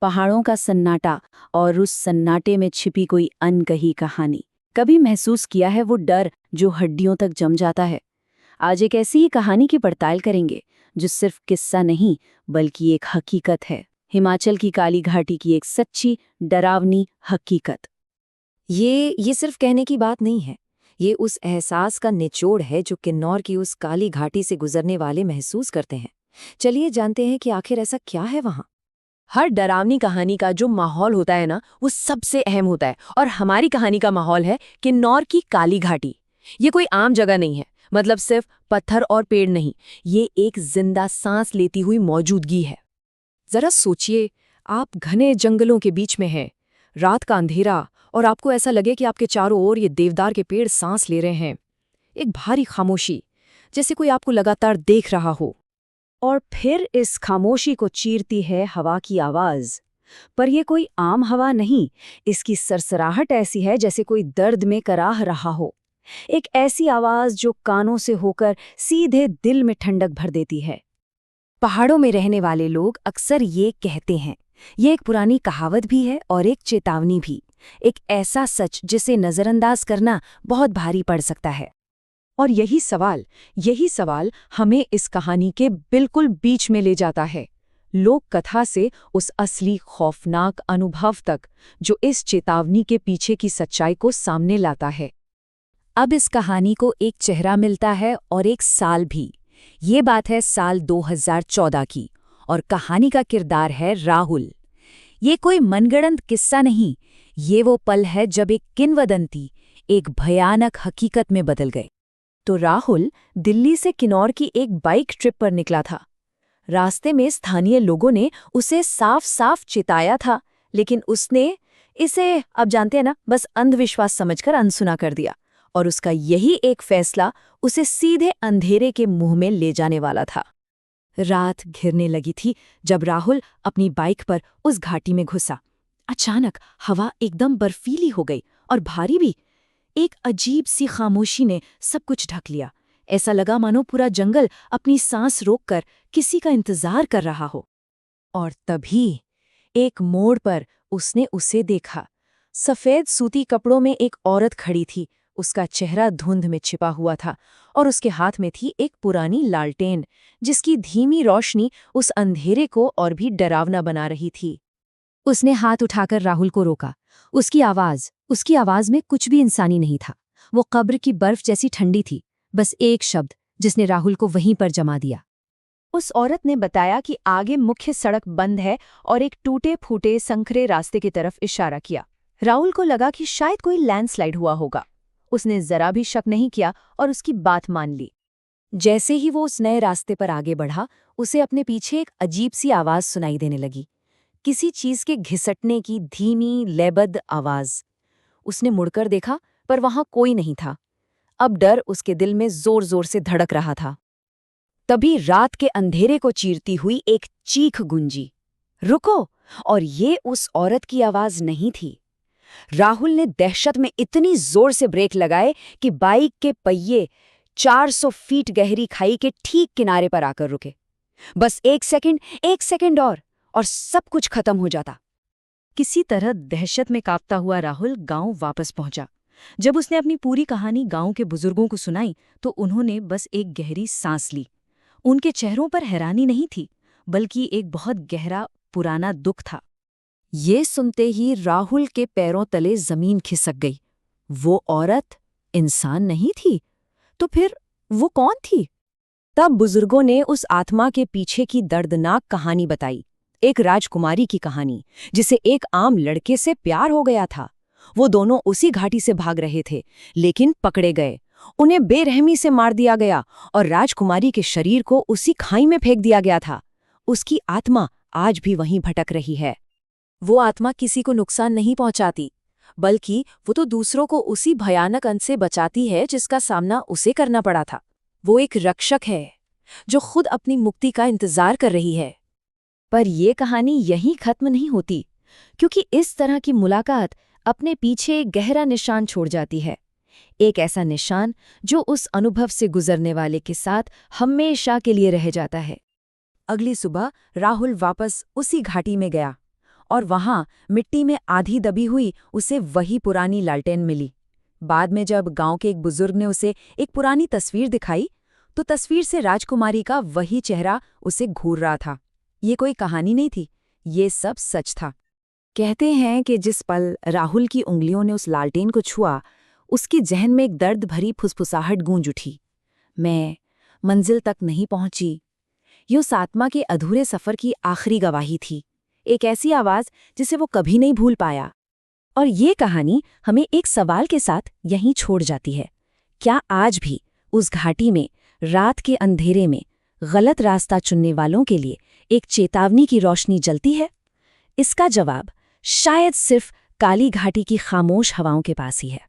पहाड़ों का सन्नाटा और उस सन्नाटे में छिपी कोई अनकही कहानी। कभी महसूस किया है वो डर जो हड्डियों तक जम जाता है? आज एक ऐसी ही कहानी की पड़ताल करेंगे जो सिर्फ किस्सा नहीं बल्कि एक हकीकत है। हिमाचल की काली घाटी की एक सच्ची डरावनी हकीकत। ये सिर्फ कहने की बात नहीं है। ये उस एहसास का निचोड़ है जो किन्नौर की उस काली घाटी से गुजरने वाले महसूस करते हैं। चलिए जानते हैं कि आखिर ऐसा क्या है वहाँ। हर डरावनी कहानी का जो माहौल होता है ना, वो सबसे अहम होता है। और हमारी कहानी का माहौल है किन्नौर की काली घाटी। ये कोई आम जगह नहीं है, मतलब सिर्फ पत्थर और पेड़ नहीं, ये एक जिंदा सांस लेती हुई मौजूदगी है। जरा सोचिए, आप घने जंगलों के बीच में हैं, रात का अंधेरा, और आपको ऐसा लगे कि आपके चारों ओर ये देवदार के पेड़ सांस ले रहे हैं। एक भारी खामोशी, जैसे कोई आपको लगातार देख रहा हो। और फिर इस खामोशी को चीरती है हवा की आवाज। पर यह कोई आम हवा नहीं, इसकी सरसराहट ऐसी है जैसे कोई दर्द में कराह रहा हो। एक ऐसी आवाज जो कानों से होकर सीधे दिल में ठंडक भर देती है। पहाड़ों में रहने वाले लोग अक्सर ये कहते हैं, ये एक पुरानी कहावत भी है और एक चेतावनी भी, एक ऐसा सच जिसे नजरअंदाज करना बहुत भारी पड़ सकता है। और यही सवाल हमें इस कहानी के बिल्कुल बीच में ले जाता है, लोक कथा से उस असली खौफनाक अनुभव तक जो इस चेतावनी के पीछे की सच्चाई को सामने लाता है। अब इस कहानी को एक चेहरा मिलता है और एक साल भी। ये बात है साल 2014 की, और कहानी का किरदार है राहुल। ये कोई मनगढ़ंत किस्सा नहीं, ये वो पल है जब एक किंवदंती एक भयानक हकीकत में बदल गए। तो राहुल दिल्ली से किन्नौर की एक बाइक ट्रिप पर निकला था। रास्ते में स्थानीय लोगों ने उसे साफ साफ चिताया था, लेकिन उसने इसे, अब जानते हैं ना, बस अंधविश्वास समझकर अनसुना कर दिया। और उसका यही एक फैसला उसे सीधे अंधेरे के मुंह में ले जाने वाला था। रात घिरने लगी थी जब राहुल अपनी बाइक पर उस घाटी में घुसा। अचानक हवा एकदम बर्फीली हो गई और भारी भी। एक अजीब सी खामोशी ने सब कुछ ढक लिया। ऐसा लगा मानो पूरा जंगल अपनी सांस रोककर किसी का इंतजार कर रहा हो। और तभी एक मोड़ पर उसने उसे देखा। सफेद सूती कपड़ों में एक औरत खड़ी थी। उसका चेहरा धुंध में छिपा हुआ था और उसके हाथ में थी एक पुरानी लालटेन, जिसकी धीमी रोशनी उस अंधेरे को और भी डरावना बना रही थी। उसने हाथ उठाकर राहुल को रोका। उसकी आवाज में कुछ भी इंसानी नहीं था। वो कब्र की बर्फ जैसी ठंडी थी। बस एक शब्द जिसने राहुल को वहीं पर जमा दिया। उस औरत ने बताया कि आगे मुख्य सड़क बंद है और एक टूटे फूटे संकरे रास्ते की तरफ इशारा किया। राहुल को लगा कि शायद कोई लैंडस्लाइड हुआ होगा। उसने जरा भी शक नहीं किया और उसकी बात मान ली। जैसे ही वो उस नए रास्ते पर आगे बढ़ा, उसे अपने पीछे एक अजीब सी आवाज सुनाई देने लगी, किसी चीज के घिसटने की धीमी लयबद्ध आवाज। उसने मुड़कर देखा, पर वहां कोई नहीं था। अब डर उसके दिल में जोर जोर से धड़क रहा था। तभी रात के अंधेरे को चीरती हुई एक चीख गूंजी, रुको! और ये उस औरत की आवाज नहीं थी। राहुल ने दहशत में इतनी जोर से ब्रेक लगाए कि बाइक के पहिए 400 फीट गहरी खाई के ठीक किनारे पर आकर रुके। बस एक सेकंड और सब कुछ खत्म हो जाता। किसी तरह दहशत में कांपता हुआ राहुल गांव वापस पहुंचा। जब उसने अपनी पूरी कहानी गांव के बुजुर्गों को सुनाई तो उन्होंने बस एक गहरी सांस ली। उनके चेहरों पर हैरानी नहीं थी, बल्कि एक बहुत गहरा पुराना दुख था। ये सुनते ही राहुल के पैरों तले जमीन खिसक गई। वो औरत इंसान नहीं थी, तो फिर वो कौन थी? तब बुजुर्गों ने उस आत्मा के पीछे की दर्दनाक कहानी बताई। एक राजकुमारी की कहानी, जिसे एक आम लड़के से प्यार हो गया था। वो दोनों उसी घाटी से भाग रहे थे, लेकिन पकड़े गए। उन्हें बेरहमी से मार दिया गया और राजकुमारी के शरीर को उसी खाई में फेंक दिया गया था। उसकी आत्मा आज भी वहीं भटक रही है। वो आत्मा किसी को नुकसान नहीं पहुंचाती, बल्कि वो तो दूसरों को उसी भयानक अंत से बचाती है जिसका सामना उसे करना पड़ा था। वो एक रक्षक है जो खुद अपनी मुक्ति का इंतजार कर रही है। पर ये कहानी यहीं खत्म नहीं होती, क्योंकि इस तरह की मुलाकात अपने पीछे एक गहरा निशान छोड़ जाती है। एक ऐसा निशान जो उस अनुभव से गुजरने वाले के साथ हमेशा के लिए रह जाता है। अगली सुबह राहुल वापस उसी घाटी में गया और वहां मिट्टी में आधी दबी हुई उसे वही पुरानी लालटेन मिली। बाद में जब गांव के एक बुजुर्ग ने उसे एक पुरानी तस्वीर दिखाई तो तस्वीर से राजकुमारी का वही चेहरा उसे घूर रहा था। ये कोई कहानी नहीं थी, ये सब सच था। कहते हैं कि जिस पल राहुल की उंगलियों ने उस लालटेन को छुआ, उसके जहन में एक दर्द भरी फुसफुसाहट गूंज उठी। मैं मंजिल तक नहीं पहुंची। ये उस आत्मा के अधूरे सफर की आखिरी गवाही थी, एक ऐसी आवाज जिसे वो कभी नहीं भूल पाया। और ये कहानी हमें एक सवाल के साथ यहीं छोड़ जाती है। क्या आज भी उस घाटी में, रात के अंधेरे में, गलत रास्ता चुनने वालों के लिए एक चेतावनी की रोशनी जलती है? इसका जवाब शायद सिर्फ काली घाटी की खामोश हवाओं के पास ही है।